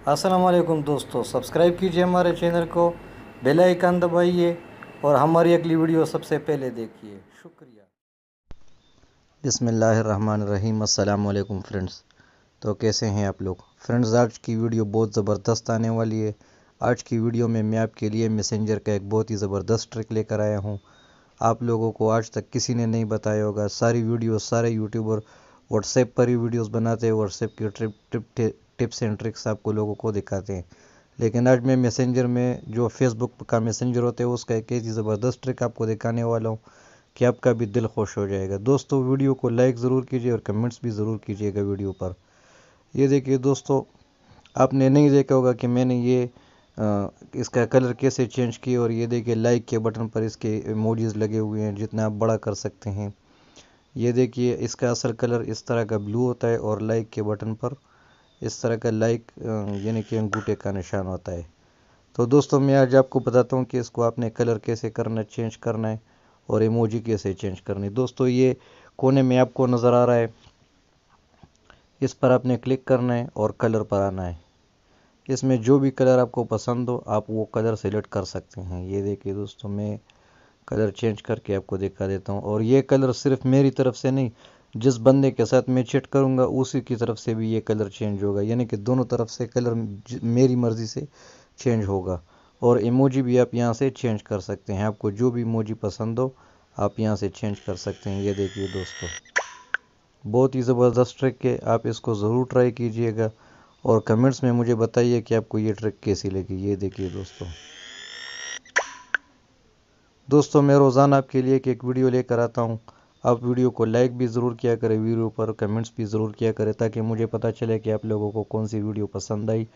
अस्सलाम वालेकुम दोस्तों, सब्सक्राइब कीजिए हमारे चैनल को, बेल आइकन दबाइए और हमारी अगली वीडियो सबसे पहले देखिए। शुक्रिया। बिस्मिल्लाहिर्रहमानिर्रहीम। अस्सलाम वालेकुम फ्रेंड्स। तो कैसे हैं आप लोग फ्रेंड्स? आज की वीडियो बहुत ज़बरदस्त आने वाली है। आज की वीडियो में मैं आपके लिए मैसेंजर का एक बहुत ही ज़बरदस्त ट्रिक लेकर आया हूँ। आप लोगों को आज तक किसी ने नहीं बताया होगा। सारी वीडियो सारे यूट्यूबर व्हाट्सएप पर ही वीडियोस बनाते हैं, व्हाट्सएप की टिप्स एंड ट्रिक्स आपको लोगों को दिखाते हैं। लेकिन आज मैं मैसेंजर में जो फेसबुक का मैसेंजर होता है उसका एक ऐसी ज़बरदस्त ट्रिक आपको दिखाने वाला हूँ कि आपका भी दिल खुश हो जाएगा। दोस्तों, वीडियो को लाइक ज़रूर कीजिए और कमेंट्स भी ज़रूर कीजिएगा वीडियो पर। ये देखिए दोस्तों, आपने नहीं देखा होगा कि मैंने ये इसका कलर कैसे चेंज किया। और ये देखिए लाइक के बटन पर इसके इमोजीज लगे हुए हैं, जितना आप बड़ा कर सकते हैं। ये देखिए इसका असल कलर इस तरह का ब्लू होता है और लाइक के बटन पर इस तरह का लाइक यानी कि अंगूठे का निशान होता है। तो दोस्तों, मैं आज आपको बताता हूँ कि इसको आपने कलर कैसे करना, चेंज करना है और इमोजी कैसे चेंज करनी है। दोस्तों, ये कोने में आपको नज़र आ रहा है, इस पर आपने क्लिक करना है और कलर पर आना है। इसमें जो भी कलर आपको पसंद हो आप वो कलर सेलेक्ट कर सकते हैं। ये देखिए दोस्तों, मैं कलर चेंज करके आपको दिखा देता हूँ। और ये कलर सिर्फ मेरी तरफ से नहीं, जिस बंदे के साथ मैं चैट करूँगा उसी की तरफ से भी ये कलर चेंज होगा, यानी कि दोनों तरफ से कलर मेरी मर्ज़ी से चेंज होगा। और इमोजी भी आप यहाँ से चेंज कर सकते हैं। आपको जो भी इमोजी पसंद हो आप यहाँ से चेंज कर सकते हैं। ये देखिए दोस्तों, बहुत ही ज़बरदस्त ट्रिक है, आप इसको ज़रूर ट्राई कीजिएगा और कमेंट्स में मुझे बताइए कि आपको ये ट्रिक कैसी लगी। ये देखिए दोस्तों, मैं रोज़ाना आपके लिए एक वीडियो लेकर आता हूँ। आप वीडियो को लाइक भी ज़रूर किया करें, वीडियो पर कमेंट्स भी ज़रूर किया करें, ताकि मुझे पता चले कि आप लोगों को कौन सी वीडियो पसंद आई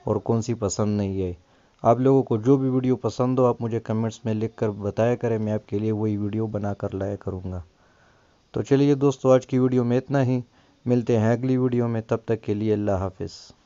और कौन सी पसंद नहीं आई। आप लोगों को जो भी वीडियो पसंद हो आप मुझे कमेंट्स में लिख कर बताया करें, मैं आपके लिए वही वीडियो बना कर लाया करूँगा। तो चलिए दोस्तों, आज की वीडियो में इतना ही। मिलते हैं अगली वीडियो में, तब तक के लिए अल्लाह हाफिज़।